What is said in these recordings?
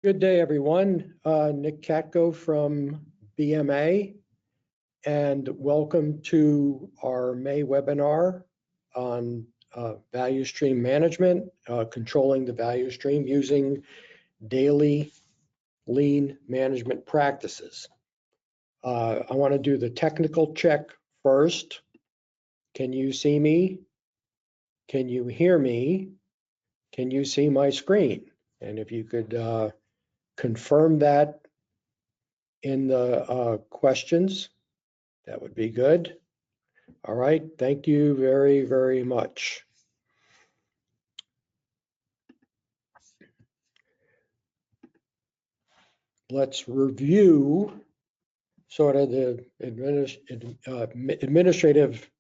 Good day, everyone. Nick Katko from BMA, and welcome to our May webinar on value stream management, controlling the value stream using daily lean management practices. I want to do the technical check first. Can you see me? Can you hear me? Can you see my screen? And if you could confirm that in the questions, that would be good. All right, thank you very, very much. Let's review sort of the administrative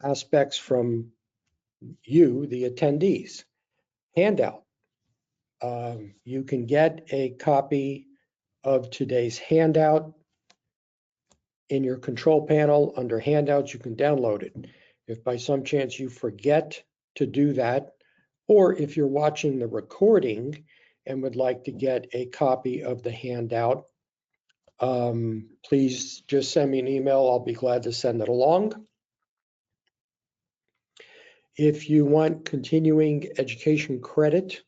aspects from you, the attendees. Handout. You can get a copy of today's handout in your control panel. Under handouts, you can download it. If by some chance you forget to do that, or if you're watching the recording and would like to get a copy of the handout, please just send me an email. I'll be glad to send it along. If you want continuing education credit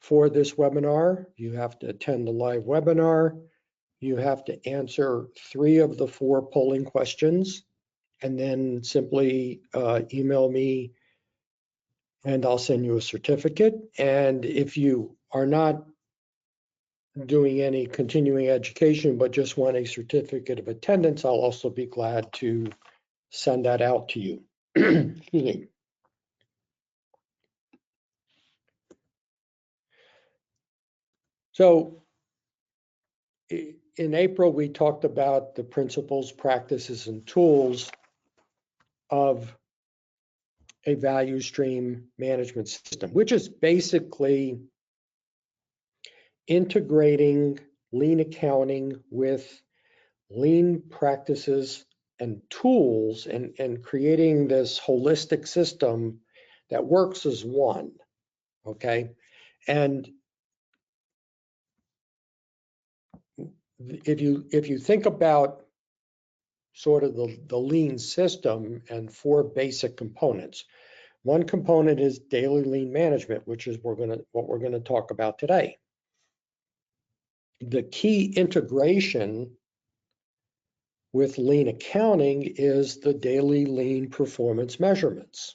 for this webinar, you have to attend the live webinar. You have to answer 3 of the 4 polling questions, and then simply email me and I'll send you a certificate. And if you are not doing any continuing education, but just want a certificate of attendance, I'll also be glad to send that out to you. Excuse me. So in April, we talked about the principles, practices, and tools of a value stream management system, which is basically integrating lean accounting with lean practices and tools and creating this holistic system that works as one, okay? And if you think about sort of the lean system and 4 basic components, one component is daily lean management, which is what we're gonna talk about today. The key integration with lean accounting is the daily lean performance measurements.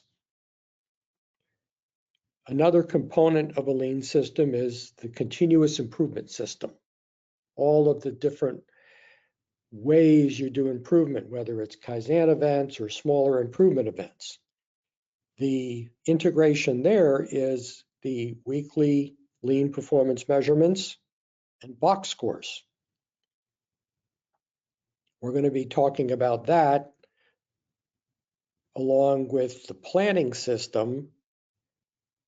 Another component of a lean system is the continuous improvement system. All of the different ways you do improvement, whether it's Kaizen events or smaller improvement events. The integration there is the weekly lean performance measurements and box scores. We're going to be talking about that along with the planning system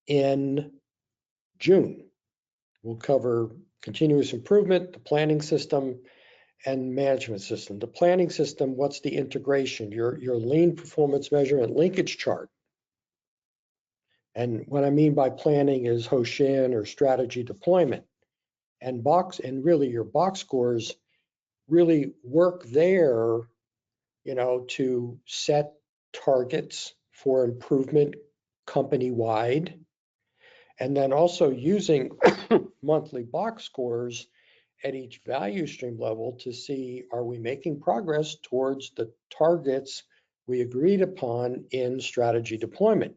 in June. We'll cover continuous improvement, the planning system, and management system. The planning system, what's the integration? Your lean performance measurement linkage chart. And what I mean by planning is Hoshin or strategy deployment. And really your box scores really work there, to set targets for improvement company-wide. And then also using monthly box scores at each value stream level to see, are we making progress towards the targets we agreed upon in strategy deployment?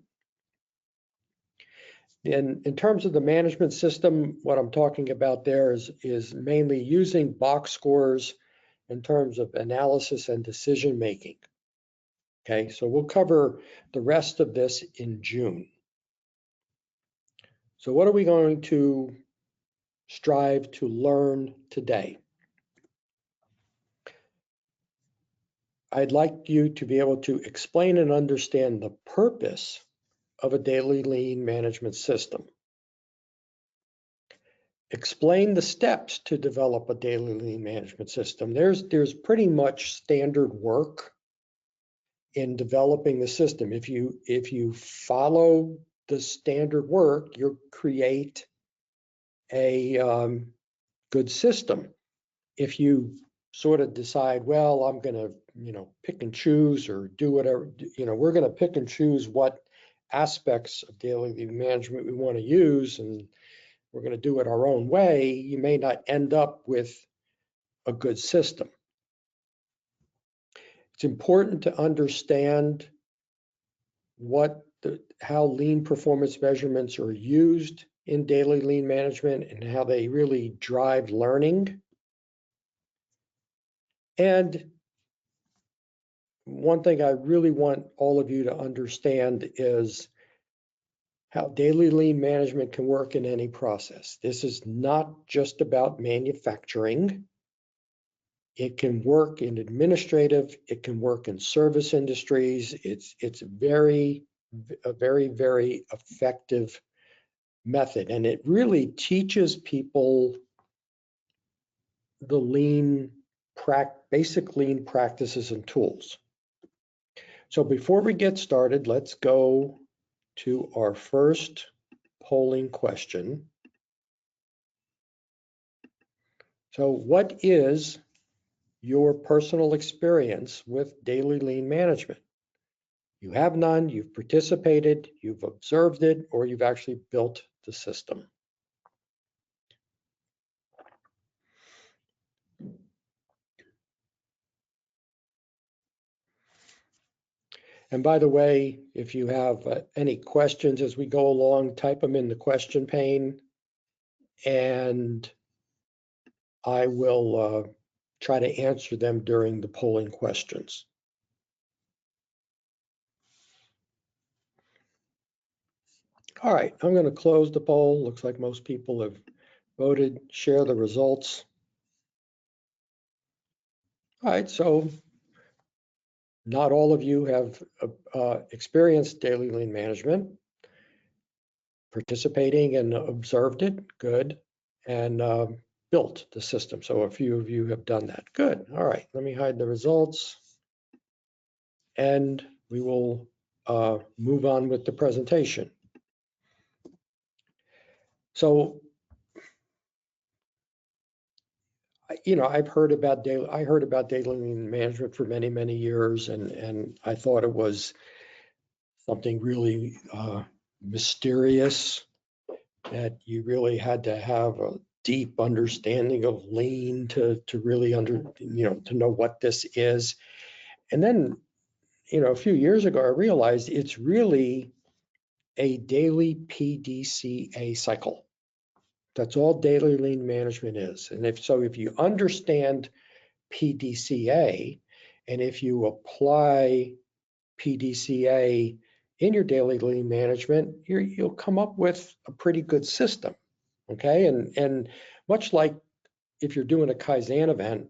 In terms of the management system, what I'm talking about there is mainly using box scores in terms of analysis and decision making. Okay, so we'll cover the rest of this in June. So what are we going to strive to learn today? I'd like you to be able to explain and understand the purpose of a daily lean management system. Explain the steps to develop a daily lean management system. There's pretty much standard work in developing the system. If you follow the standard work, you'll create a good system. If you sort of decide, well, I'm going to, pick and choose or do whatever, we're going to pick and choose what aspects of daily lean management we want to use, and we're going to do it our own way, you may not end up with a good system. It's important to understand how lean performance measurements are used in daily lean management and how they really drive learning. And one thing I really want all of you to understand is how daily lean management can work in any process. This is not just about manufacturing. It can work in administrative, it can work in service industries. It's a very, very effective method. And it really teaches people the basic lean practices and tools. So before we get started, let's go to our first polling question. So what is your personal experience with daily lean management? You have none, you've participated, you've observed it, or you've actually built the system. And by the way, if you have any questions as we go along, type them in the question pane, and I will try to answer them during the polling questions. All right, I'm going to close the poll. Looks like most people have voted. Share the results. All right, so not all of you have experienced daily lean management. Participating and observed it, good, and built the system. So a few of you have done that. Good. All right, let me hide the results, and we will move on with the presentation. So, I've heard about daily lean management for many, many years, and I thought it was something really mysterious, that you really had to have a deep understanding of lean to really to know what this is. And then, a few years ago, I realized it's really a daily PDCA cycle. That's all daily lean management is. And if you understand PDCA, and if you apply PDCA in your daily lean management, you'll come up with a pretty good system. Okay, and much like if you're doing a Kaizen event,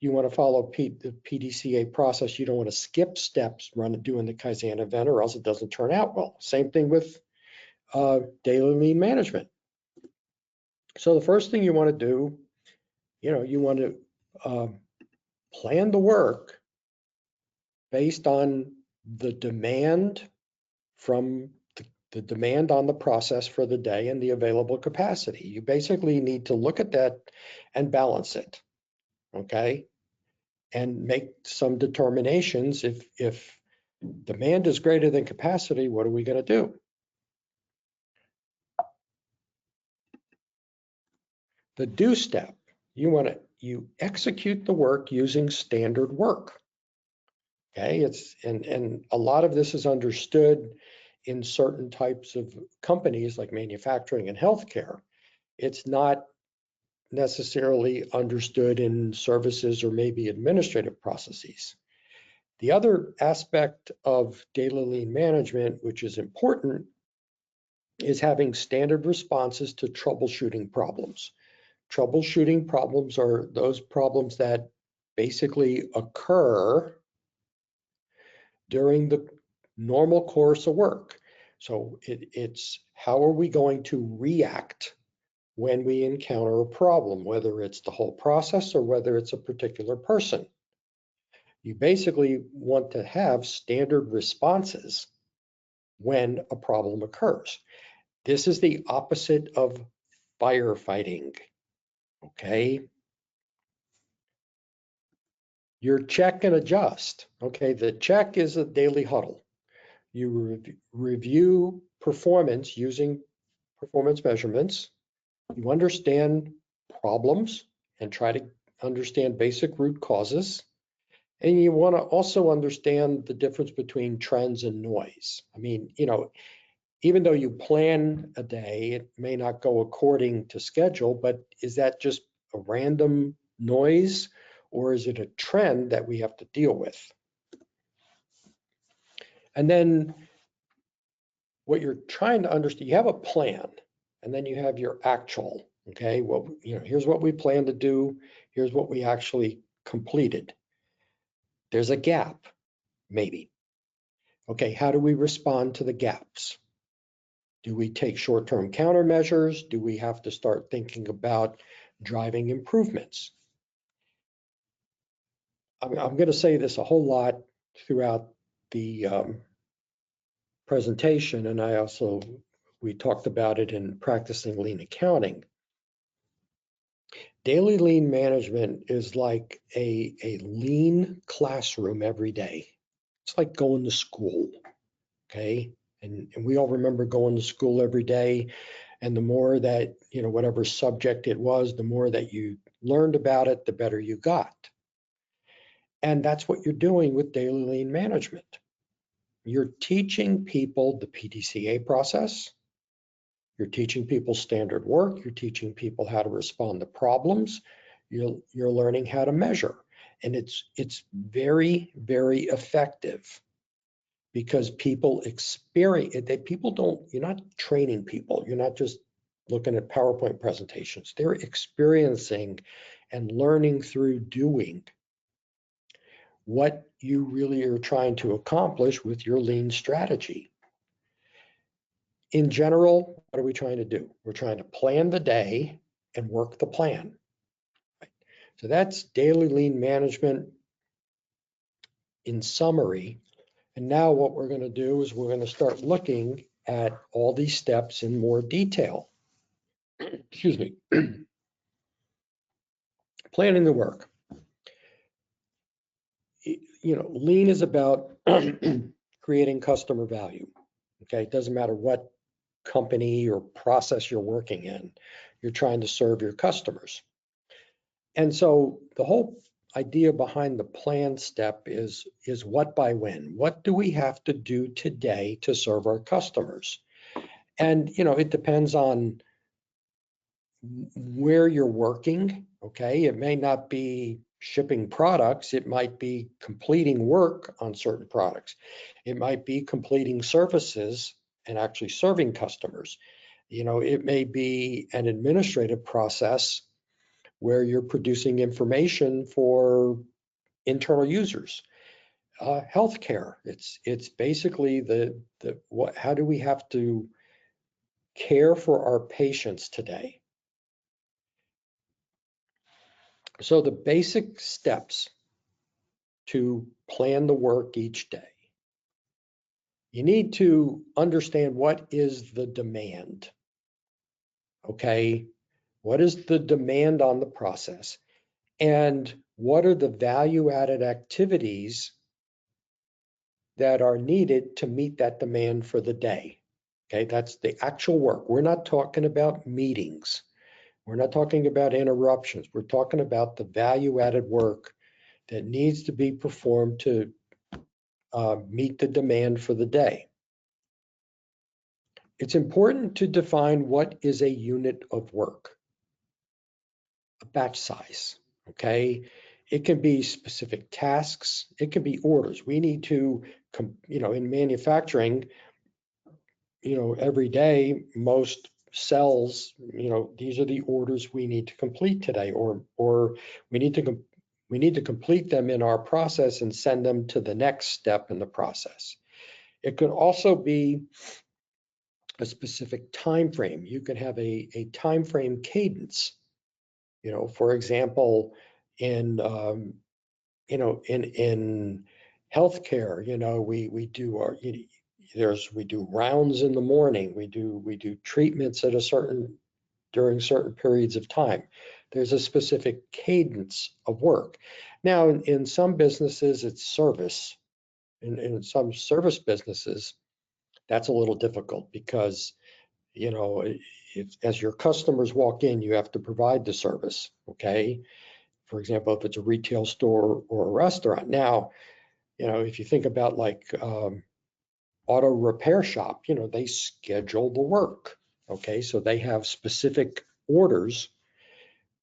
you want to follow the PDCA process. You don't want to skip steps doing the Kaizen event, or else it doesn't turn out well. Same thing with daily lean management. So the first thing you want to do, you want to plan the work based on the demand from the demand on the process for the day and the available capacity. You basically need to look at that and balance it, okay? And make some determinations. If demand is greater than capacity, what are we going to do? The do step, you execute the work using standard work. Okay, and a lot of this is understood in certain types of companies like manufacturing and healthcare. It's not necessarily understood in services or maybe administrative processes. The other aspect of daily lean management, which is important, is having standard responses to troubleshooting problems. Troubleshooting problems are those problems that basically occur during the normal course of work. So it's how are we going to react when we encounter a problem, whether it's the whole process or whether it's a particular person. You basically want to have standard responses when a problem occurs. This is the opposite of firefighting, okay? Your check and adjust, okay? The check is a daily huddle. You review performance using performance measurements. You understand problems and try to understand basic root causes. And you want to also understand the difference between trends and noise. I mean, even though you plan a day, it may not go according to schedule, but is that just a random noise or is it a trend that we have to deal with? And then what you're trying to understand, you have a plan and then you have your actual, okay? Well, here's what we plan to do. Here's what we actually completed. There's a gap, maybe. Okay, how do we respond to the gaps? Do we take short-term countermeasures? Do we have to start thinking about driving improvements? I'm going to say this a whole lot throughout the presentation, and we talked about it in practicing lean accounting. Daily lean management is like a lean classroom every day. It's like going to school, okay? And we all remember going to school every day. And the more that, whatever subject it was, the more that you learned about it, the better you got. And that's what you're doing with daily lean management. You're teaching people the PDCA process. You're teaching people standard work. You're teaching people how to respond to problems. You're learning how to measure. And it's very, very effective because people experience it. You're not training people. You're not just looking at PowerPoint presentations. They're experiencing and learning through doing what you really are trying to accomplish with your lean strategy. In general, what are we trying to do? We're trying to plan the day and work the plan. Right? So that's daily lean management in summary. And now what we're going to do is we're going to start looking at all these steps in more detail. Excuse me. Planning the work. Lean is about creating customer value. Okay, it doesn't matter what company or process you're working in, you're trying to serve your customers. And so the whole idea behind the plan step is what by when. What do we have to do today to serve our customers? And it depends on where you're working. Okay, it may not be shipping products, it might be completing work on certain products. It might be completing services and actually serving customers. It may be an administrative process where you're producing information for internal users. Healthcare, it's basically how do we have to care for our patients today? So the basic steps to plan the work each day. You need to understand what is the demand. Okay, what is the demand on the process? And what are the value-added activities that are needed to meet that demand for the day? Okay, that's the actual work. We're not talking about meetings. We're not talking about interruptions. We're talking about the value-added work that needs to be performed to meet the demand for the day. It's important to define what is a unit of work. A batch size, okay? It can be specific tasks. It can be orders. We need to, in manufacturing, every day, most cells, these are the orders we need to complete today, or we need to complete them in our process and send them to the next step in the process. It could also be a specific time frame. You can have a time frame cadence. For example, in healthcare, we do rounds in the morning. We do treatments at a certain during certain periods of time. There's a specific cadence of work. Now, in some businesses, it's service. In some service businesses, that's a little difficult because, you know, as your customers walk in, you have to provide the service, okay? For example, if it's a retail store or a restaurant. Now, you know, if you think about like auto repair shop, you know, they schedule the work, okay? So they have specific orders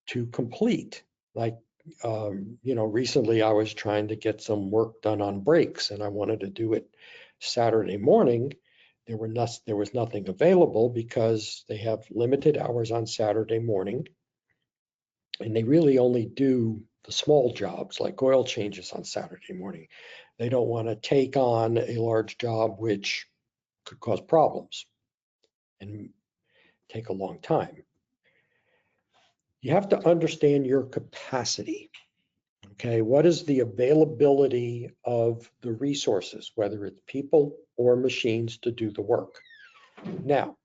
to complete. Like, you know, recently I was trying to get some work done on brakes and I wanted to do it Saturday morning. There was nothing available because they have limited hours on Saturday morning. And they really only do the small jobs like oil changes on Saturday morning. They don't want to take on a large job which could cause problems and take a long time. You have to understand your capacity. Okay, what is the availability of the resources, whether it's people or machines to do the work? Now,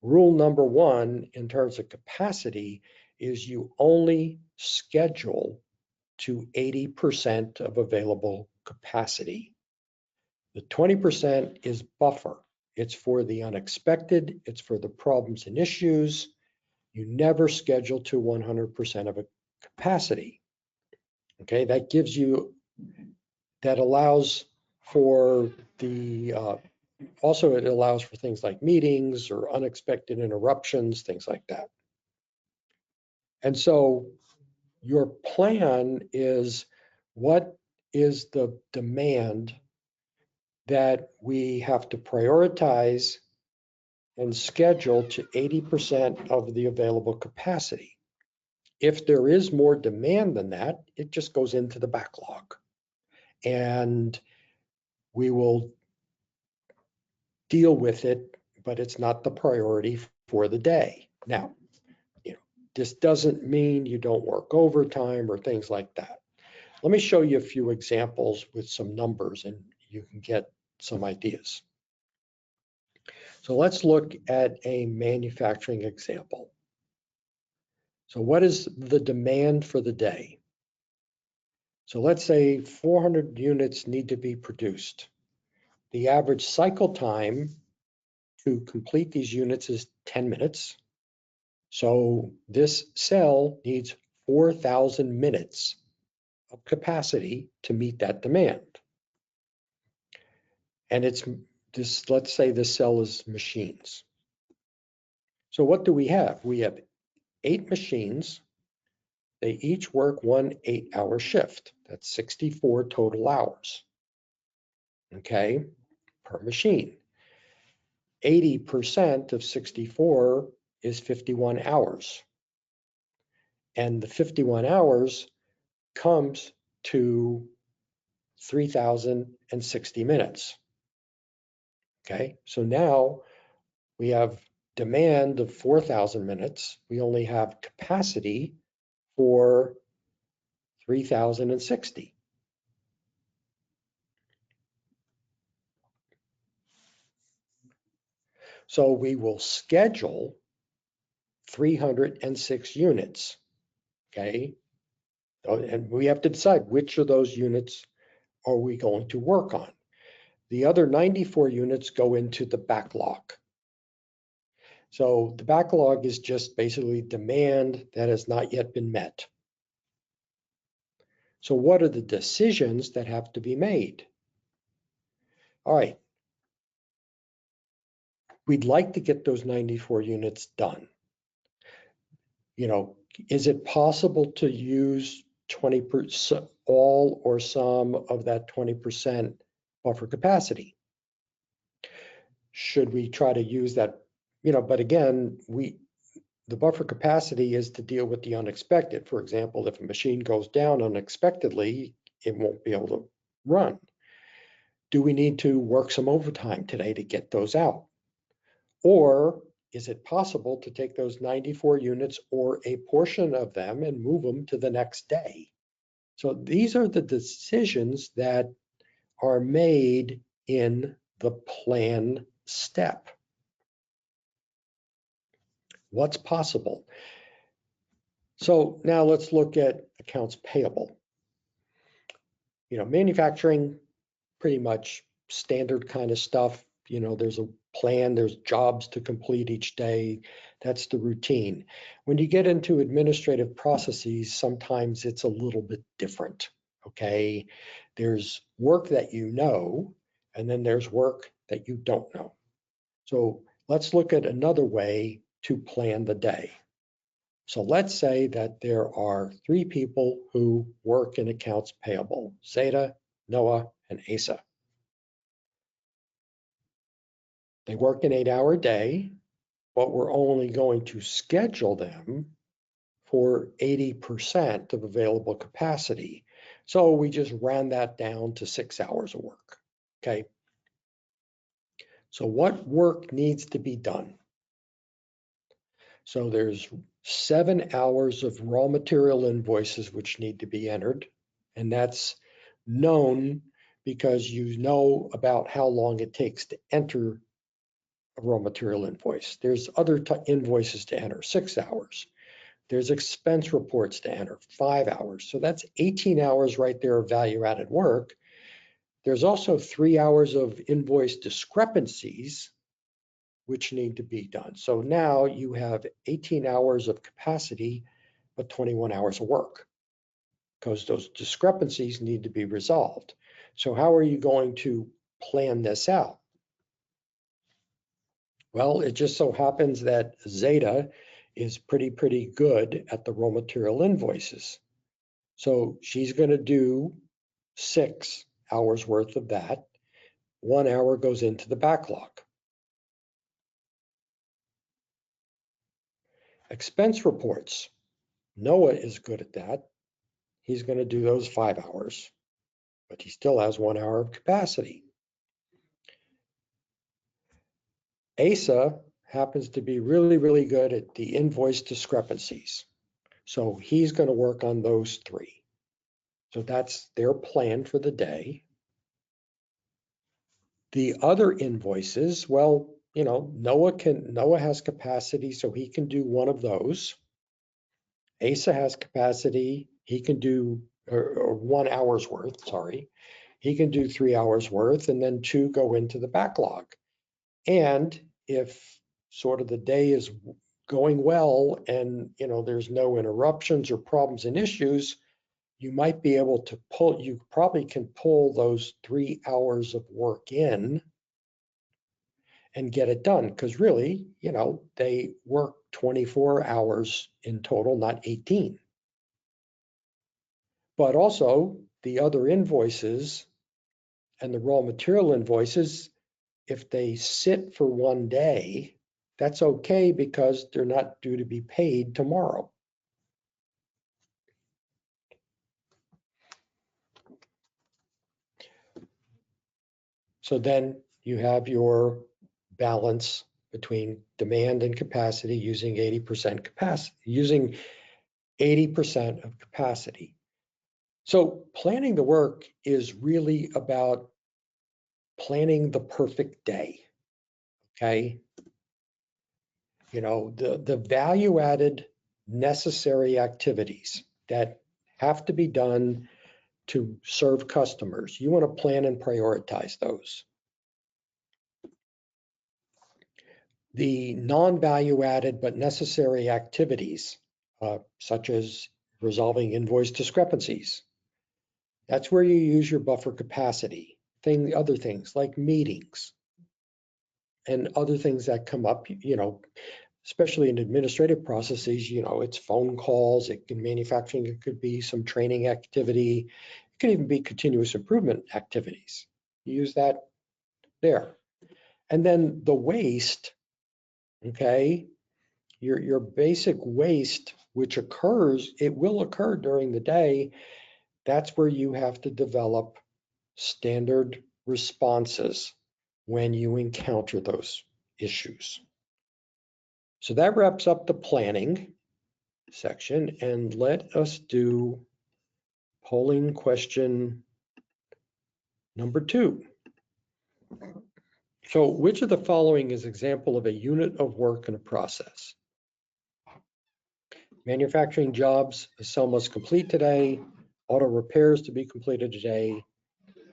rule number one in terms of capacity is you only schedule to 80% of available capacity. The 20% is buffer. It's for the unexpected, it's for the problems and issues. You never schedule to 100% of a capacity. Okay, that gives you, that allows for the, also it allows for things like meetings or unexpected interruptions, things like that. And so your plan is, what is the demand that we have to prioritize and schedule to 80% of the available capacity. If there is more demand than that, it just goes into the backlog. And we will deal with it, but it's not the priority for the day. Now, you know, this doesn't mean you don't work overtime or things like that. Let me show you a few examples with some numbers and you can get some ideas. So let's look at a manufacturing example. So what is the demand for the day? So let's say 400 units need to be produced. The average cycle time to complete these units is 10 minutes. So this cell needs 4,000 minutes of capacity to meet that demand. And it's this, let's say this cell is machines. So what do we have? We have 8 machines. They each work one 8-hour shift. That's 64 total hours, okay, per machine. 80% of 64 is 51 hours. And the 51 hours comes to 3,060 minutes. Okay, so now we have demand of 4,000 minutes. We only have capacity for 3,060. So we will schedule 306 units, okay? And we have to decide which of those units are we going to work on. The other 94 units go into the backlog. So the backlog is just basically demand that has not yet been met. So what are the decisions that have to be made? All right. We'd like to get those 94 units done. You know, is it possible to use 20%, all or some of that 20% buffer capacity? Should we try to use that? You know, but again, the buffer capacity is to deal with the unexpected. For example, if a machine goes down unexpectedly, it won't be able to run. Do we need to work some overtime today to get those out? Or is it possible to take those 94 units or a portion of them and move them to the next day? So these are the decisions that are made in the plan step. what's possible. So now let's look at accounts payable. Manufacturing, pretty much standard kind of stuff. There's a plan, there's jobs to complete each day. That's the routine. When you get into administrative processes, sometimes it's a little bit different, okay? There's work that you know, and then there's work that you don't know. So let's look at another way to plan the day. So let's say that there are 3 people who work in accounts payable, Zeta, Noah, and Asa. They work an 8-hour day, but we're only going to schedule them for 80% of available capacity. So we just ran that down to 6 hours of work, okay? So what work needs to be done? So there's 7 hours of raw material invoices which need to be entered, and that's known because you know about how long it takes to enter a raw material invoice. There's other invoices to enter, 6 hours. There's expense reports to enter, 5 hours. So that's 18 hours right there of value-added work. There's also 3 hours of invoice discrepancies which need to be done. So now you have 18 hours of capacity, but 21 hours of work because those discrepancies need to be resolved. So how are you going to plan this out? Well, it just so happens that Zeta is pretty good at the raw material invoices. So she's going to do 6 hours worth of that. 1 hour goes into the backlog. Expense reports. Noah is good at that. He's going to do those 5 hours, but he still has 1 hour of capacity. Asa happens to be really good at the invoice discrepancies. So he's going to work on those 3. So that's their plan for the day. The other invoices, well, Noah has capacity, so he can do 1 of those. Asa has capacity, he can do or 1 hour's worth, sorry. He can do 3 hours worth, and then 2 go into the backlog. And if sort of the day is going well and there's no interruptions or problems and issues, you might be able to you probably can pull those 3 hours of work in and get it done. Because really, they work 24 hours in total, not 18. But also the other invoices and the raw material invoices, if they sit for 1 day, that's okay because they're not due to be paid tomorrow. So then you have your balance between demand and capacity using 80% capacity, using 80% of capacity. So planning the work is really about planning the perfect day, okay? The value-added necessary activities that have to be done to serve customers. You want to plan and prioritize those. The non-value-added but necessary activities, such as resolving invoice discrepancies. That's where you use your buffer capacity. Other things like meetings and other things that come up, especially in administrative processes, it's phone calls, in manufacturing, it could be some training activity, it could even be continuous improvement activities. You use that there. And then the waste, okay, your basic waste, which will occur during the day, that's where you have to develop standard responses when you encounter those issues. So that wraps up the planning section, and let us do polling question number 2. So which of the following is example of a unit of work in a process? manufacturing jobs, some must complete today, auto repairs to be completed today,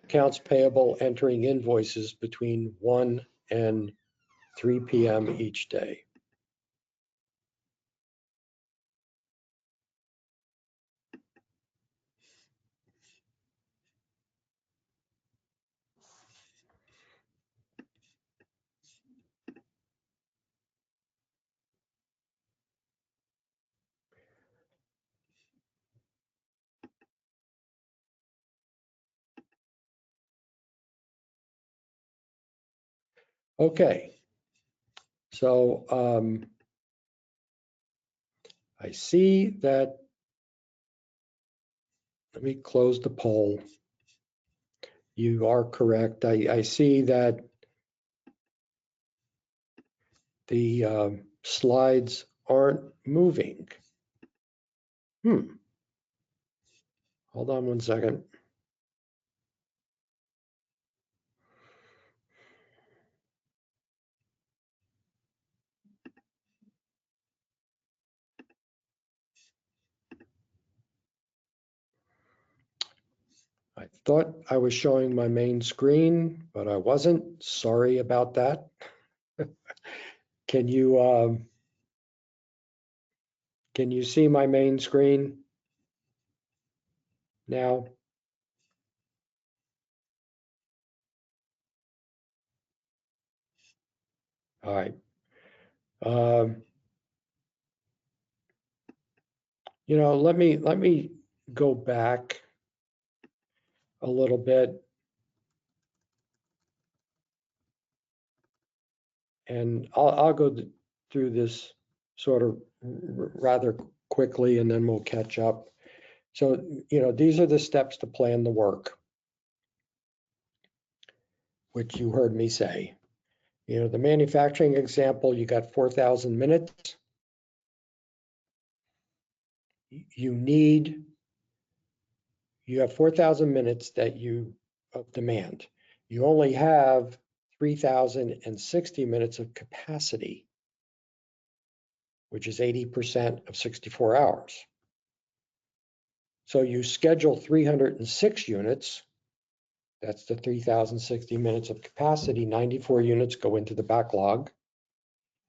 accounts payable entering invoices between 1 and 3 p.m. each day. Okay, so I see that, let me close the poll. You are correct. I see that the slides aren't moving. Hold on one second. I thought I was showing my main screen, but I wasn't. Sorry about that. Can you see my main screen now? All right. Let me go back a little bit, and I'll go through this sort of rather quickly, and then we'll catch up. So, these are the steps to plan the work, which you heard me say. The manufacturing example, you got 4,000 minutes. You have 4,000 minutes of demand. You only have 3,060 minutes of capacity, which is 80% of 64 hours. So you schedule 306 units. That's the 3,060 minutes of capacity. 94 units go into the backlog.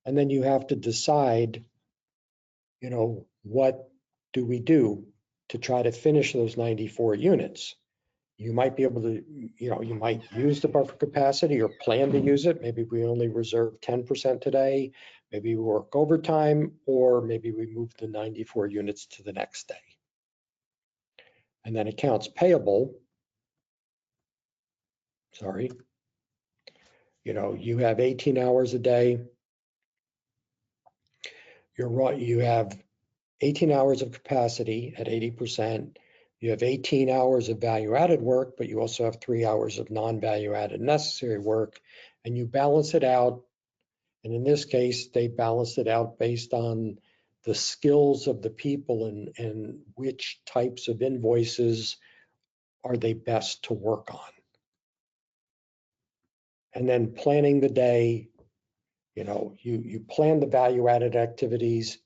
And then you have to decide, what do we do to try to finish those 94 units? You might be able to, you might use the buffer capacity or plan to use it. Maybe we only reserve 10% today. Maybe we work overtime, or maybe we move the 94 units to the next day. And then accounts payable, sorry, you have 18 hours a day. You're right, you have 18 hours of capacity at 80%. You have 18 hours of value-added work, but you also have 3 hours of non-value-added necessary work, and you balance it out. And in this case, they balanced it out based on the skills of the people and which types of invoices are they best to work on. And then planning the day, you plan the value-added activities,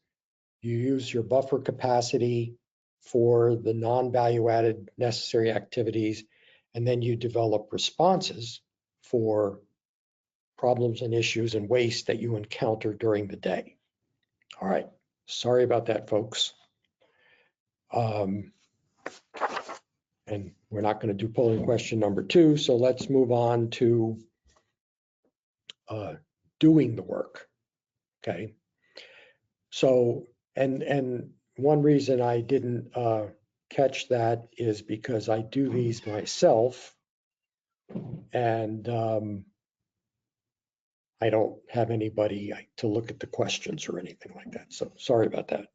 you use your buffer capacity for the non-value-added necessary activities, and then you develop responses for problems and issues and waste that you encounter during the day. All right, sorry about that, folks. And we're not going to do polling question number 2, so let's move on to doing the work. Okay. So, and one reason I didn't catch that is because I do these myself, and I don't have anybody to look at the questions or anything like that. So sorry about that.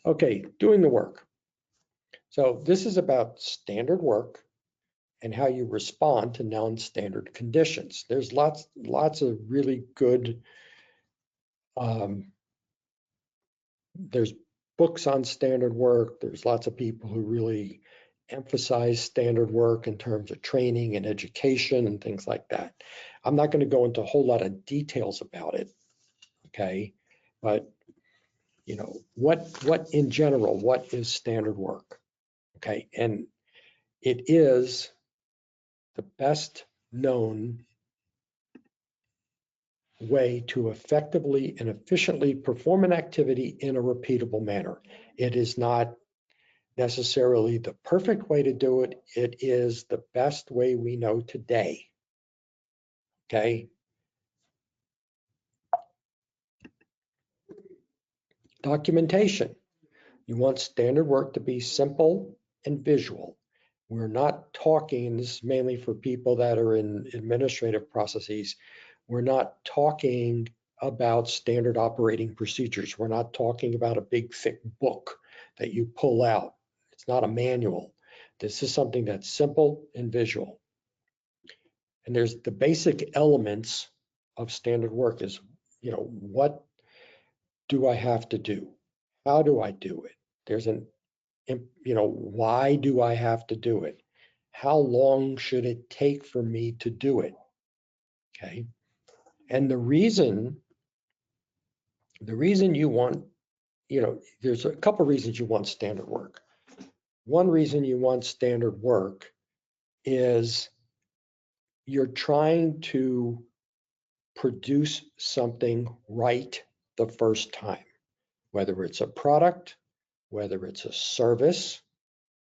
Okay, doing the work. So this is about standard work and how you respond to non-standard conditions. There's lots of really good, there's books on standard work. There's lots of people who really emphasize standard work in terms of training and education and things like that. I'm not going to go into a whole lot of details about it, okay? But you know, what in general, what is standard work? Okay, and it is the best known way to effectively and efficiently perform an activity in a repeatable manner. It is not necessarily the perfect way to do it. It is the best way we know today. Okay. Documentation. You want standard work to be simple and visual. We're not talking, this is mainly for people that are in administrative processes, we're not talking about standard operating procedures. We're not talking about a big thick book that you pull out. It's not a manual. This is something that's simple and visual. And there's the basic elements of standard work is, you know, what do I have to do? How do I do it? There's an, you know, why do I have to do it? How long should it take for me to do it? Okay. And the reason you want, you know, there's a couple reasons you want standard work. One reason you want standard work is you're trying to produce something right the first time, whether it's a product, whether it's a service,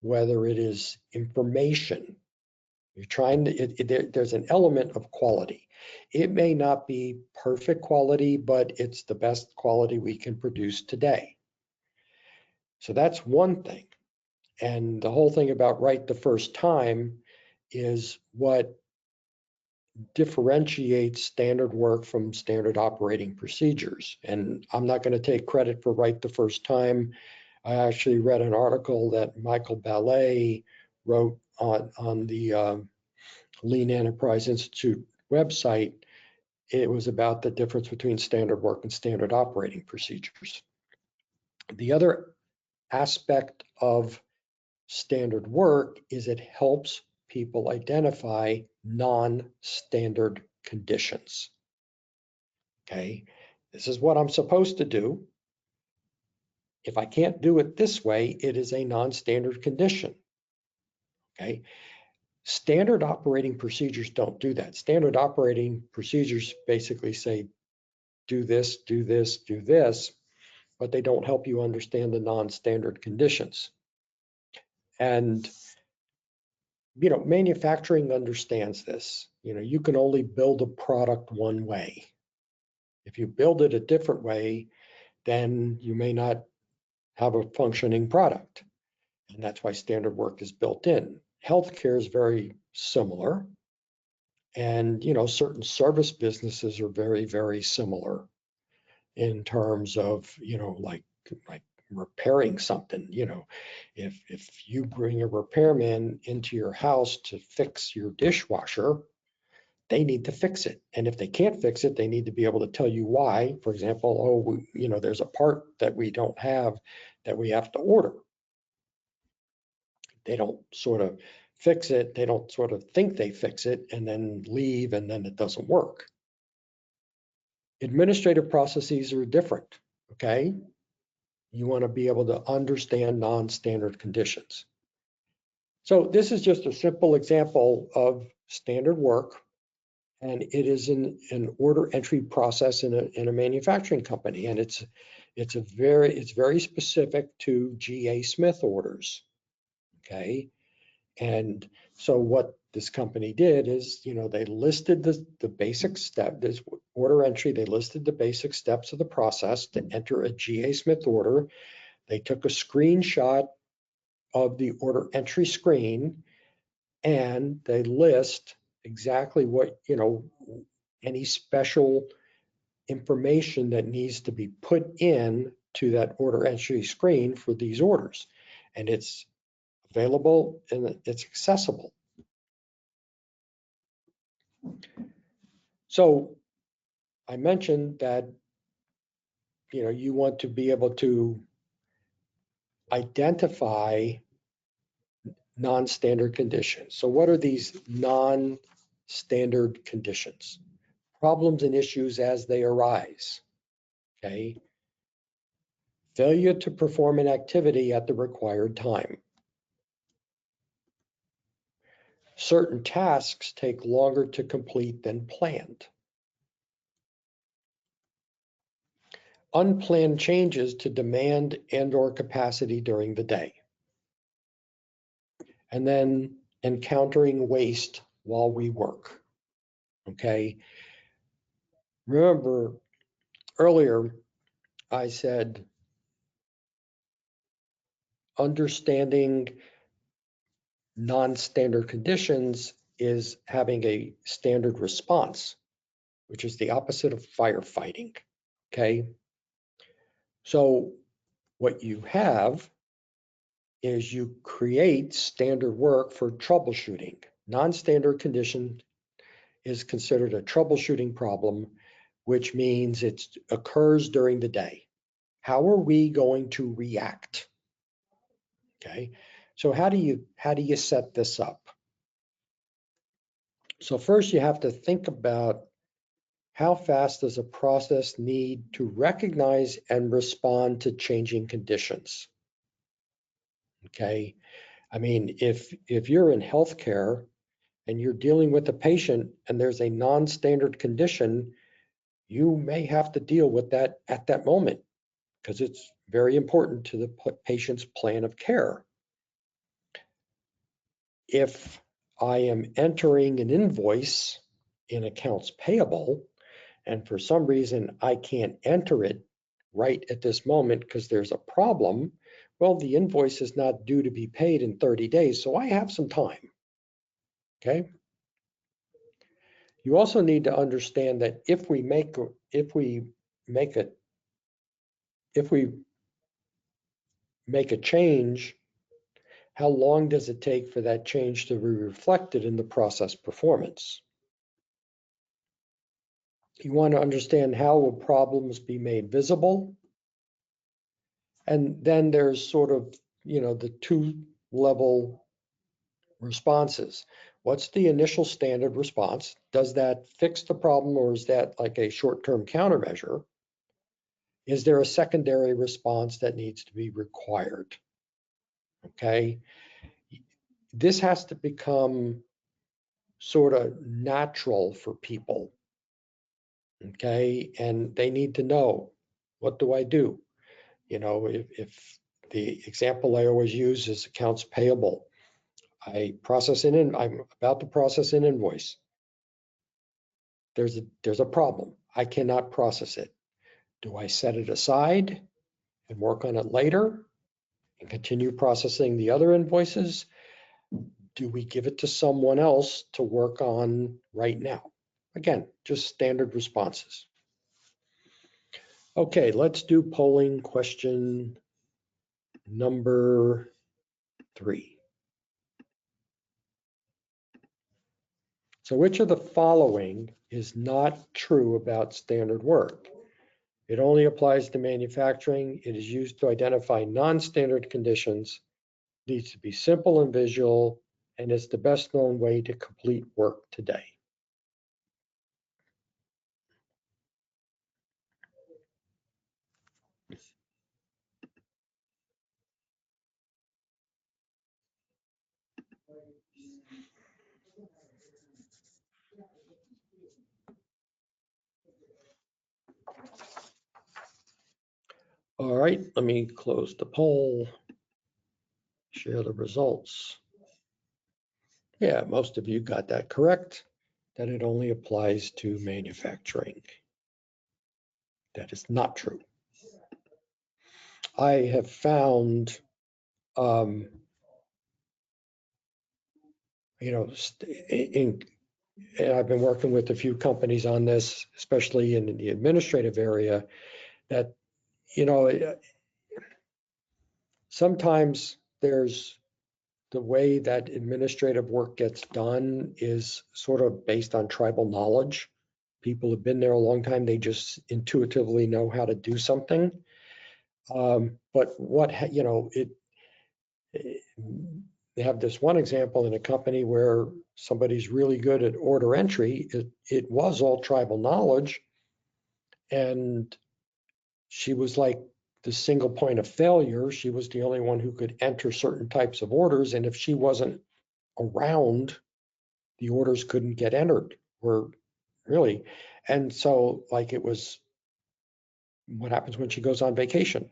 whether it is information. You're trying to, there's an element of quality. It may not be perfect quality, but it's the best quality we can produce today. So that's one thing. And the whole thing about right the first time is what differentiates standard work from standard operating procedures. And I'm not going to take credit for right the first time. I actually read an article that Michael Ballet wrote on the Lean Enterprise Institute website. It was about the difference between standard work and standard operating procedures. The other aspect of standard work is it helps people identify non-standard conditions. Okay, this is what I'm supposed to do. If I can't do it this way, it is a non-standard condition. Okay, standard operating procedures don't do that. Standard operating procedures basically say, do this, do this, do this, but they don't help you understand the non-standard conditions. And you know, manufacturing understands this. You know, you can only build a product one way. If you build it a different way, then you may not have a functioning product. And that's why standard work is built in. Healthcare is very similar. And, you know, certain service businesses are very, very similar in terms of, you know, like repairing something. You know, if you bring a repairman into your house to fix your dishwasher, they need to fix it. And if they can't fix it, they need to be able to tell you why. For example, oh, you know, there's a part that we don't have that we have to order. They don't sort of fix it. They don't sort of think they fix it and then leave and then it doesn't work. Administrative processes are different, okay? You want to be able to understand non-standard conditions. So this is just a simple example of standard work, and it is an order entry process in a manufacturing company, and it's very specific to GA Smith orders, okay? And so what this company did is, you know, they listed the basic step, this order entry, they listed the basic steps of the process to enter a GA Smith order. They took a screenshot of the order entry screen and they list exactly what, you know, any special information that needs to be put in to that order entry screen for these orders. And it's available and it's accessible. So I mentioned that, you know, you want to be able to identify non-standard conditions. So what are these non-standard conditions? Problems and issues as they arise, okay? Failure to perform an activity at the required time. Certain tasks take longer to complete than planned. Unplanned changes to demand and/or capacity during the day. And then encountering waste while we work. Okay. Remember earlier, I said understanding non-standard conditions is having a standard response, which is the opposite of firefighting. Okay. So what you have is you create standard work for troubleshooting. Non-standard condition is considered a troubleshooting problem, which means it occurs during the day. How are we going to react? Okay, so how do you set this up? So first you have to think about how fast does a process need to recognize and respond to changing conditions? Okay, I mean, if you're in healthcare and you're dealing with a patient and there's a non-standard condition, you may have to deal with that at that moment because it's very important to the patient's plan of care. If I am entering an invoice in accounts payable, and for some reason I can't enter it right at this moment because there's a problem, well, the invoice is not due to be paid in 30 days, so I have some time. Okay. You also need to understand that if we make a change, how long does it take for that change to be reflected in the process performance? You want to understand how will problems be made visible? And then there's sort of, the two-level responses. What's the initial standard response? Does that fix the problem, or is that like a short-term countermeasure? Is there a secondary response that needs to be required? Okay. This has to become sort of natural for people. Okay. And they need to know, what do I do? If the example I always use is accounts payable. I'm about to process an invoice. There's a problem. I cannot process it. Do I set it aside and work on it later and continue processing the other invoices? Do we give it to someone else to work on right now? Again, just standard responses. Okay, let's do polling question number 3. So which of the following is not true about standard work? It only applies to manufacturing. It is used to identify non-standard conditions, needs to be simple and visual, and is the best known way to complete work today. All right, let me close the poll, share the results. Yeah, most of you got that correct, that it only applies to manufacturing. That is not true. I have found, and I've been working with a few companies on this, especially in the administrative area, that, sometimes there's the way that administrative work gets done is sort of based on tribal knowledge. People have been there a long time. They just intuitively know how to do something. But they have this one example in a company where somebody's really good at order entry. It was all tribal knowledge. And she was like the single point of failure. She was the only one who could enter certain types of orders. And if she wasn't around, the orders couldn't get entered, or really. And so like it was what happens when she goes on vacation.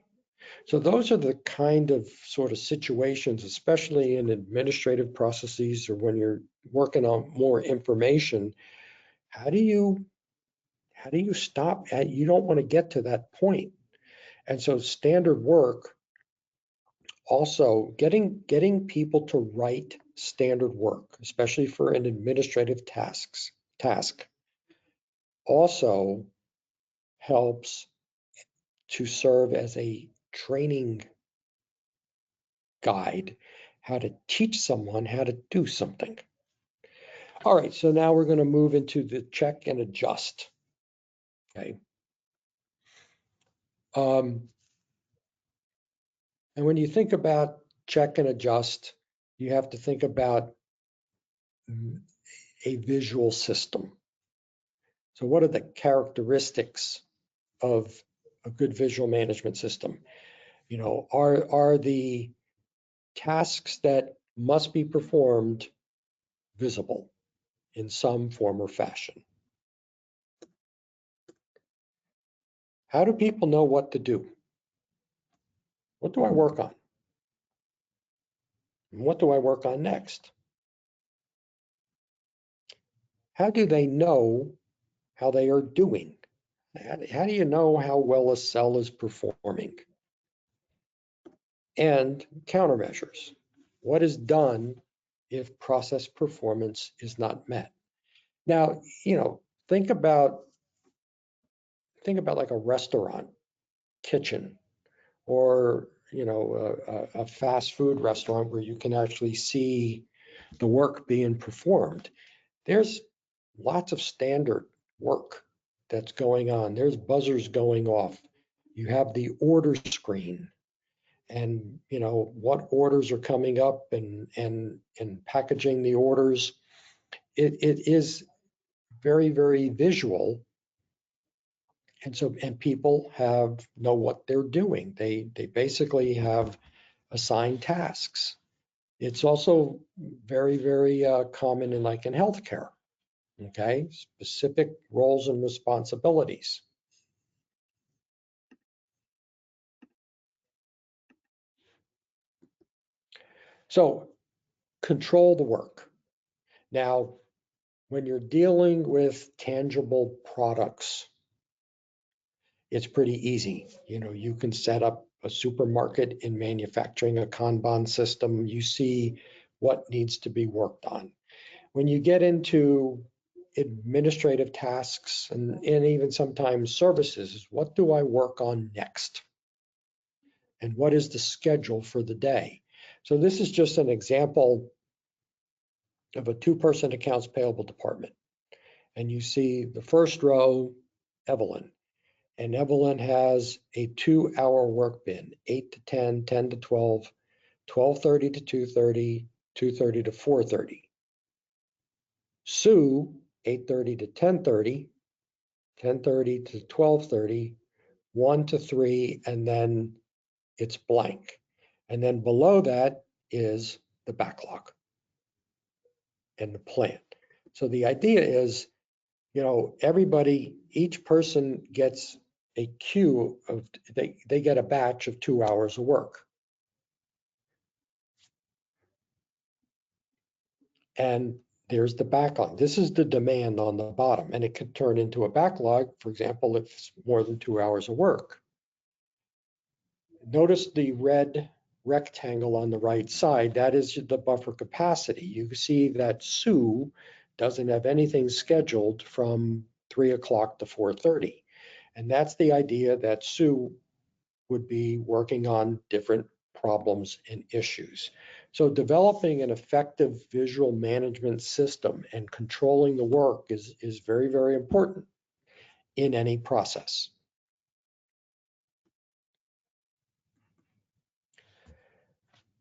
So those are the kind of sort of situations, especially in administrative processes or when you're working on more information. How do you stop? You don't want to get to that point. And so standard work, also getting people to write standard work, especially for an administrative task, also helps to serve as a training guide, how to teach someone how to do something. All right, so now we're going to move into the check and adjust. Okay. And when you think about check and adjust, you have to think about a visual system. So what are the characteristics of a good visual management system? You know, are the tasks that must be performed visible in some form or fashion? How do people know what to do? What do I work on? And what do I work on next? How do they know how they are doing? How do you know how well a cell is performing? And countermeasures. What is done if process performance is not met? Now, you know, think about like a restaurant kitchen, or you know, a fast food restaurant where you can actually see the work being performed. There's lots of standard work that's going on. There's buzzers going off. You have the order screen, and you know what orders are coming up, and packaging the orders. It is very, very visual. And people know what they're doing. They basically have assigned tasks. It's also very, very common in healthcare. Okay, specific roles and responsibilities. So control the work. Now, when you're dealing with tangible products, it's pretty easy. You know, you can set up a supermarket in manufacturing a Kanban system. You see what needs to be worked on. When you get into administrative tasks and even sometimes services, what do I work on next? And what is the schedule for the day? So this is just an example of a two-person accounts payable department. And you see the first row, Evelyn. And Evelyn has a 2-hour work bin, 8 to 10, 10 to 12, 12:30 to 2:30, 2:30 to 4:30. Sue, 8:30 to 10:30, 10:30 to 12:30, 1 to 3, and then it's blank. And then below that is the backlog and the plan. So the idea is, you know, each person gets a queue of, they get a batch of 2 hours of work. And there's the backlog. This is the demand on the bottom, and it could turn into a backlog, for example, if it's more than 2 hours of work. Notice the red rectangle on the right side. That is the buffer capacity. You see that Sue doesn't have anything scheduled from 3 o'clock to 4:30. And that's the idea that Sue would be working on different problems and issues. So developing an effective visual management system and controlling the work is very, very important in any process.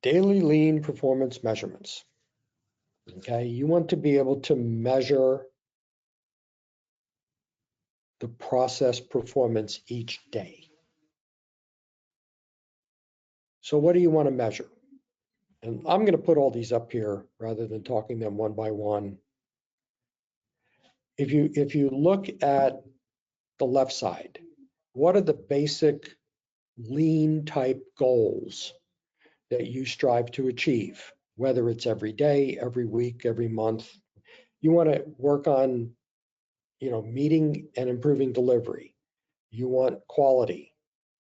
Daily lean performance measurements. Okay, you want to be able to measure the process performance each day. So what do you want to measure? And I'm going to put all these up here rather than talking them one by one. If you look at the left side, what are the basic lean type goals that you strive to achieve? Whether it's every day, every week, every month, you want to work on, meeting and improving delivery. You want quality.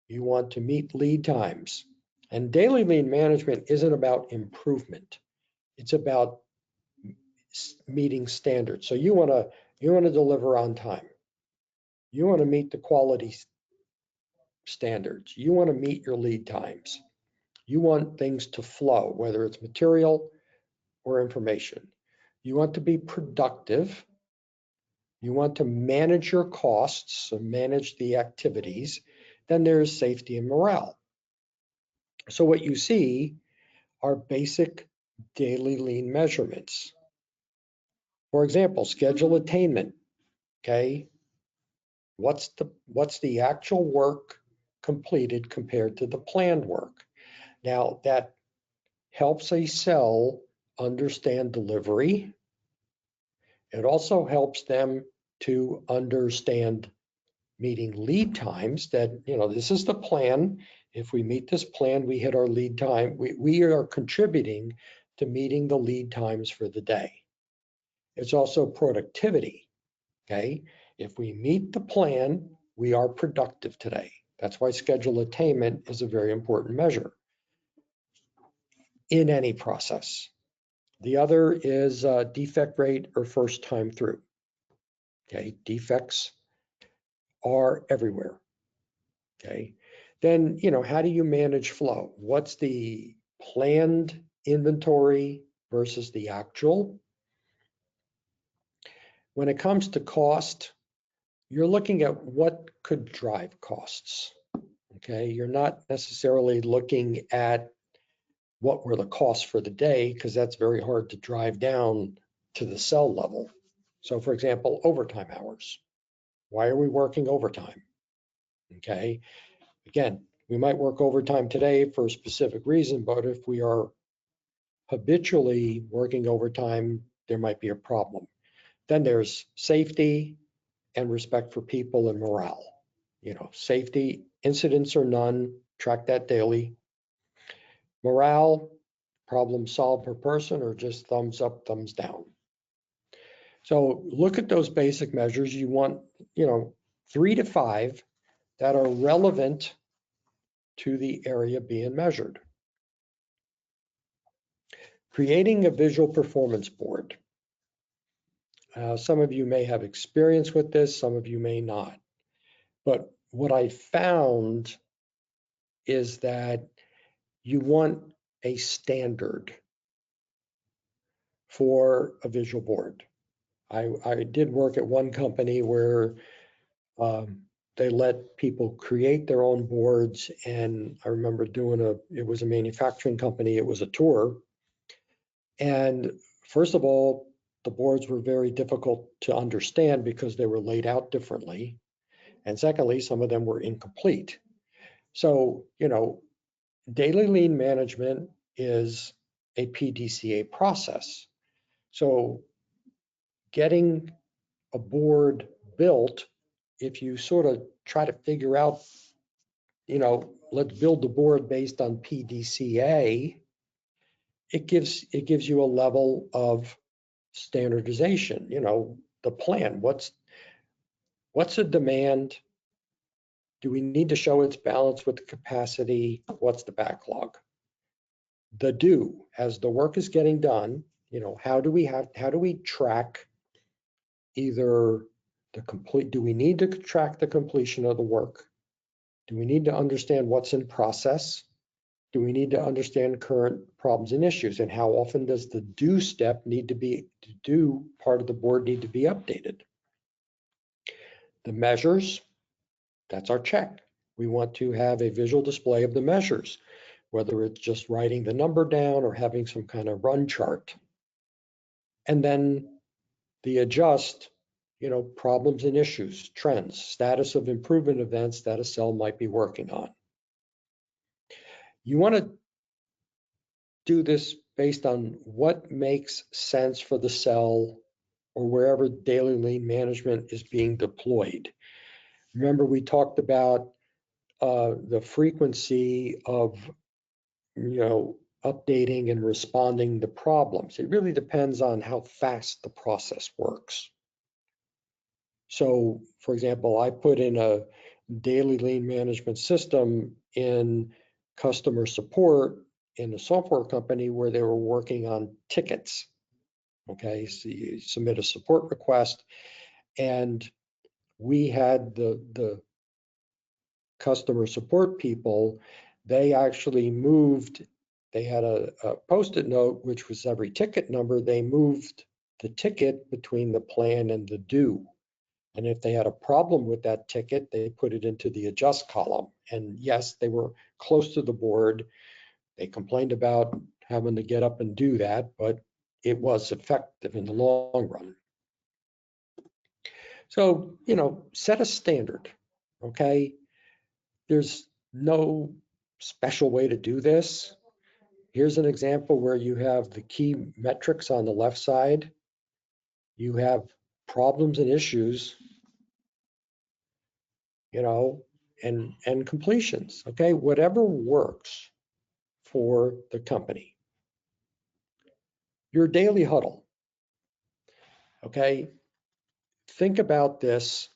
You want to meet lead times. And daily lean management isn't about improvement. It's about meeting standards. So you want to deliver on time. You want to meet the quality standards. You want to meet your lead times. You want things to flow, whether it's material or information. You want to be productive. You want to manage your costs, so manage the activities. Then there's safety and morale. So what you see are basic daily lean measurements. For example, schedule attainment. Okay, what's the actual work completed compared to the planned work? Now that helps a cell understand delivery. It also helps them to understand meeting lead times, that, this is the plan. If we meet this plan, we hit our lead time. We are contributing to meeting the lead times for the day. It's also productivity, okay? If we meet the plan, we are productive today. That's why schedule attainment is a very important measure in any process. The other is defect rate or first time through. Okay, defects are everywhere. Okay, then, how do you manage flow? What's the planned inventory versus the actual? When it comes to cost, you're looking at what could drive costs. Okay, you're not necessarily looking at what were the costs for the day, because that's very hard to drive down to the cell level. So for example, overtime hours. Why are we working overtime? Okay, again, we might work overtime today for a specific reason, but if we are habitually working overtime, there might be a problem. Then there's safety and respect for people and morale. Safety, incidents or none, track that daily. Morale, problem solved per person, or just thumbs up, thumbs down. So look at those basic measures. You want, 3 to 5 that are relevant to the area being measured. Creating a visual performance board. Some of you may have experience with this, some of you may not. But what I found is that you want a standard for a visual board. I did work at one company where they let people create their own boards, and I remember it was a manufacturing company, it was a tour. And first of all, the boards were very difficult to understand because they were laid out differently. And secondly, some of them were incomplete. So, daily lean management is a PDCA process. So getting a board built, if you sort of try to figure out, let's build the board based on PDCA, it gives you a level of standardization. The plan, what's a demand? Do we need to show its balance with the capacity? What's the backlog? The do, as the work is getting done, how do we track either do we need to track the completion of the work? Do we need to understand what's in process? Do we need to understand current problems and issues? And how often does the do step part of the board need to be updated? The measures, that's our check. We want to have a visual display of the measures, whether it's just writing the number down or having some kind of run chart. And then the adjust, problems and issues, trends, status of improvement events that a cell might be working on. You want to do this based on what makes sense for the cell or wherever daily lean management is being deployed. Remember, we talked about the frequency of, updating and responding to problems. It really depends on how fast the process works. So, for example, I put in a daily lean management system in customer support in a software company where they were working on tickets. Okay, so you submit a support request, and we had the customer support people, they actually moved, they had a Post-it note, which was every ticket number. They moved the ticket between the plan and the due. And if they had a problem with that ticket, they put it into the adjust column. And yes, they were close to the board. They complained about having to get up and do that, but it was effective in the long run. So, set a standard, okay? There's no special way to do this. Here's an example where you have the key metrics on the left side. You have problems and issues, and completions, okay? Whatever works for the company. Your daily huddle, okay? Think about this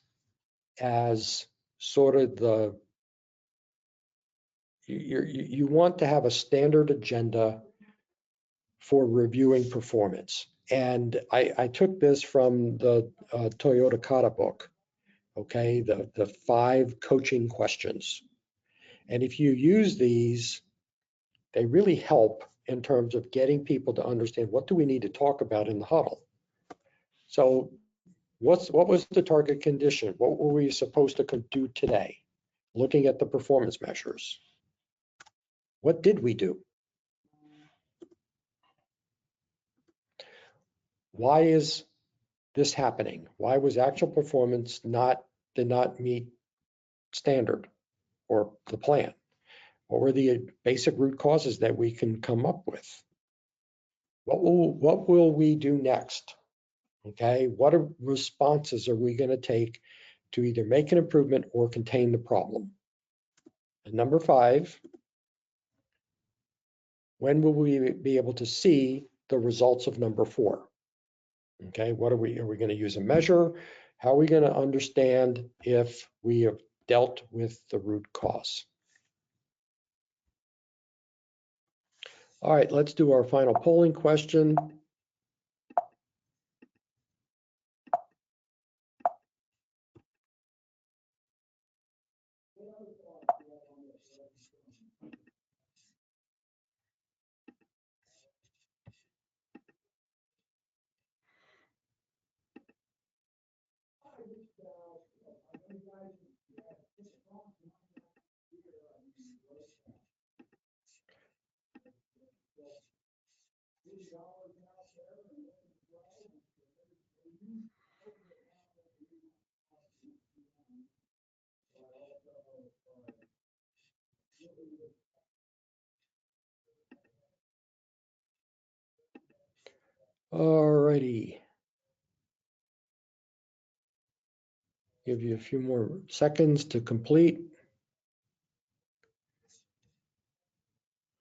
as sort of you want to have a standard agenda for reviewing performance. And I took this from the Toyota Kata book, okay? The 5 coaching questions. And if you use these, they really help in terms of getting people to understand what do we need to talk about in the huddle. So what was the target condition? What were we supposed to do today? Looking at the performance measures. What did we do? Why is this happening? Why was actual performance did not meet standard or the plan? What were the basic root causes that we can come up with? What will we do next? Okay, what responses are we going to take to either make an improvement or contain the problem? And number 5, when will we be able to see the results of number 4? Okay, are we going to use a measure? How are we going to understand if we have dealt with the root cause? All right, let's do our final polling question. All righty. Give you a few more seconds to complete.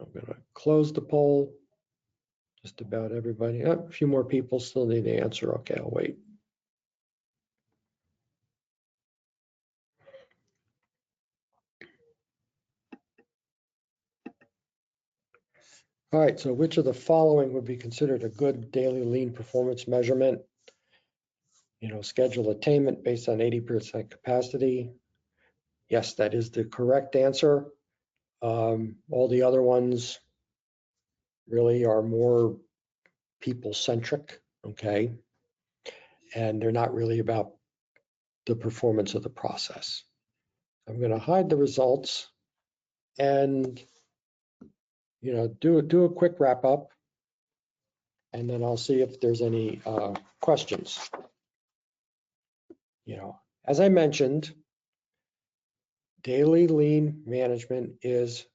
I'm going to close the poll. Just about everybody. A few more people still need to answer. Okay, I'll wait. All right, so which of the following would be considered a good daily lean performance measurement? Schedule attainment based on 80% capacity. Yes, that is the correct answer. All the other ones really are more people-centric, okay? And they're not really about the performance of the process. I'm going to hide the results and do a quick wrap up, and then I'll see if there's any questions. As I mentioned, daily lean management is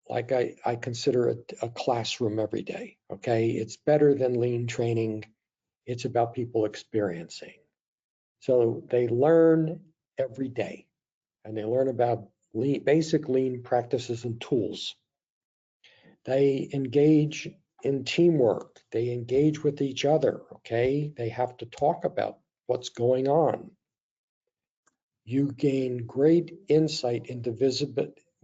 like I consider it a classroom every day, okay? It's better than lean training. It's about people experiencing. So they learn every day, and they learn about basic lean practices and tools. They engage in teamwork. They engage with each other, okay? They have to talk about what's going on. You gain great insight into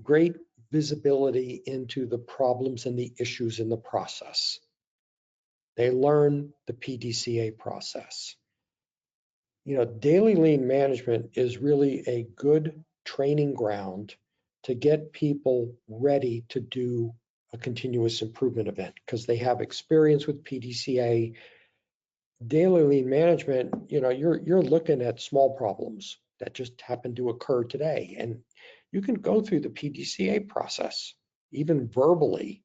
great visibility into the problems and the issues in the process. They learn the PDCA process. You know, daily lean management is really a good training ground to get people ready to do a continuous improvement event because they have experience with PDCA. Daily lean management, you know, you're looking at small problems that just happen to occur today, and you can go through the PDCA process, even verbally,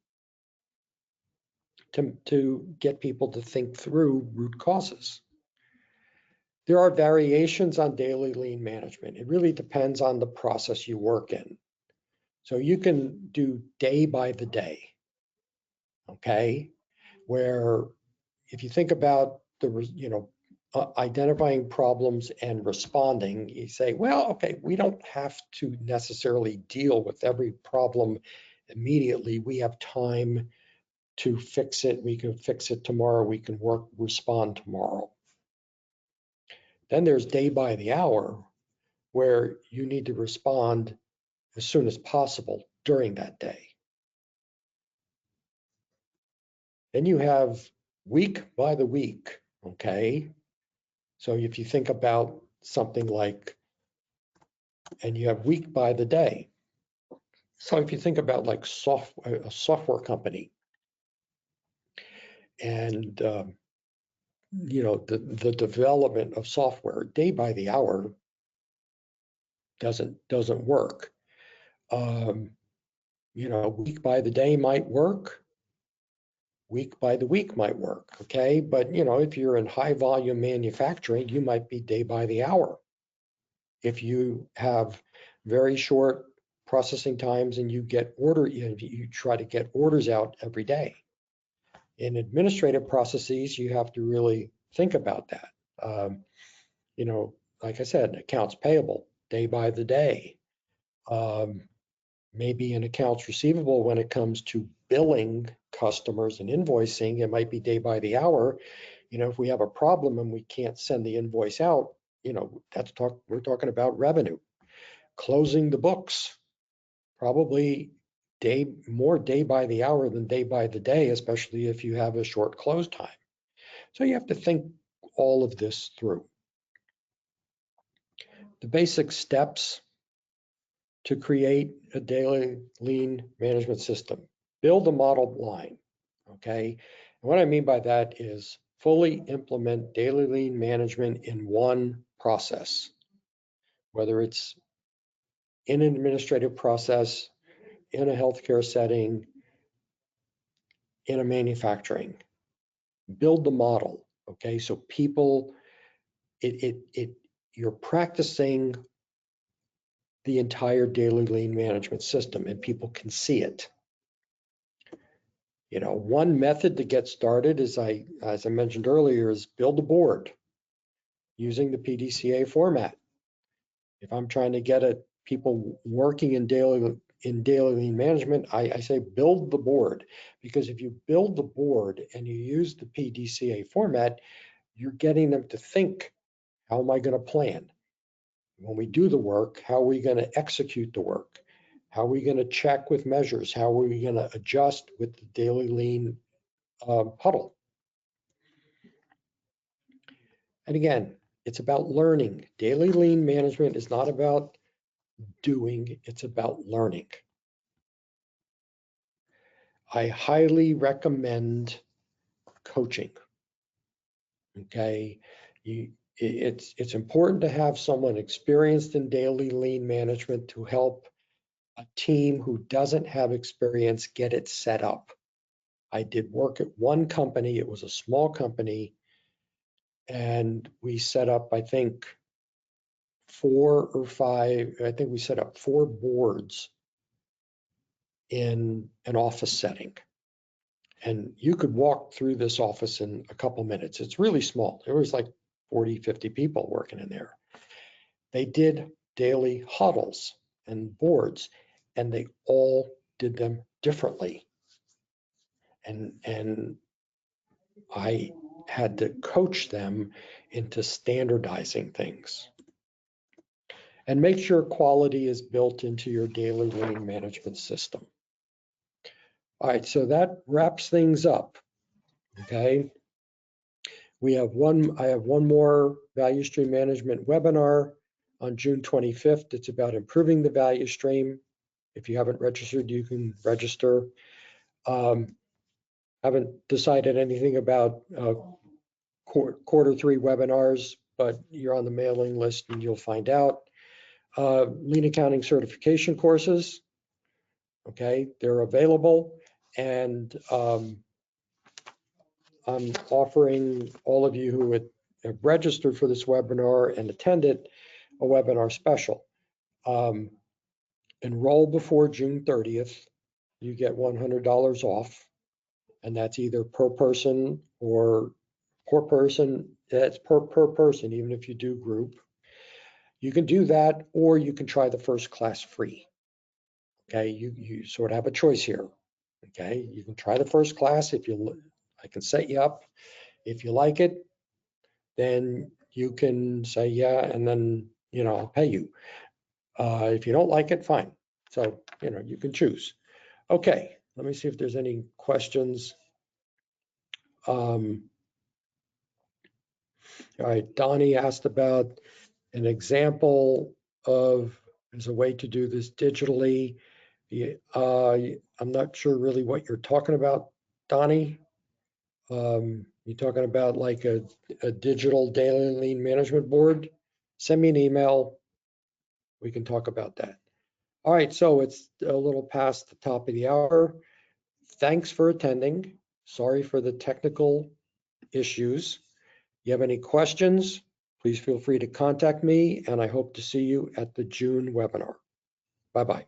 to get people to think through root causes. There are variations on daily lean management. It really depends on the process you work in. So you can do day by the day, okay? Where if you think about identifying problems and responding, you say, well, okay, we don't have to necessarily deal with every problem immediately. We have time to fix it. We can fix it tomorrow. We can respond tomorrow. Then there's day by the hour, where you need to respond as soon as possible during that day. Then you have week by the week, okay? So if you think about something like, and you have week by the day. So if you think about like a software company and the development of software, day by the hour doesn't work. Week by the day might work. Week by the week might work, okay? But, if you're in high volume manufacturing, you might be day by the hour. If you have very short processing times and you try to get orders out every day. In administrative processes, you have to really think about that. Like I said, accounts payable, day by the day. Maybe in accounts receivable, when it comes to billing customers and invoicing, it might be day by the hour. If we have a problem and we can't send the invoice out, we're talking about revenue. Closing the books, probably more day by the hour than day by the day, especially if you have a short close time. So you have to think all of this through. The basic steps to create a daily lean management system. Build a model line, okay? And what I mean by that is fully implement daily lean management in one process, whether it's in an administrative process, in a healthcare setting, in a manufacturing. Build the model, okay? So people, you're practicing the entire daily lean management system and people can see it. One method to get started is, as I mentioned earlier, is build a board using the PDCA format. If I'm trying to get people working in daily lean management, I say build the board, because if you build the board and you use the PDCA format, you're getting them to think, how am I going to plan? When we do the work, how are we going to execute the work? How are we going to check with measures? How are we going to adjust with the daily lean huddle? And again, it's about learning. Daily lean management is not about doing, it's about learning. I highly recommend coaching. Okay, it's important to have someone experienced in daily lean management to help a team who doesn't have experience get it set up. I did work at one company, it was a small company, and we set up, I think, 4 or 5, I think we set up 4 boards in an office setting. And you could walk through this office in a couple minutes. It's really small. There was like 40, 50 people working in there. They did daily huddles and boards, and they all did them differently. And I had to coach them into standardizing things. And make sure quality is built into your daily lean management system. All right, so that wraps things up. Okay. I have one more value stream management webinar on June 25th. It's about improving the value stream. If you haven't registered, you can register. Haven't decided anything about quarter 3 webinars, but you're on the mailing list and you'll find out. Lean accounting certification courses, okay, they're available, and I'm offering all of you who have registered for this webinar and attended a webinar special. Enroll before June 30th, you get $100 off, and that's either per person or per person. It's per person, even if you do group. You can do that, or you can try the first class free. Okay, you sort of have a choice here. Okay, you can try the first class. I can set you up. If you like it, then you can say yeah, and then I'll pay you. If you don't like it, fine. So you can choose. Okay, let me see if there's any questions. All right, Donnie asked about an example of as a way to do this digitally. I'm not sure really what you're talking about, Donnie. You're talking about like a digital daily lean management board? Send me an email. We can talk about that. All right, so it's a little past the top of the hour. Thanks for attending. Sorry for the technical issues. You have any questions, please feel free to contact me, and I hope to see you at the June webinar. Bye-bye.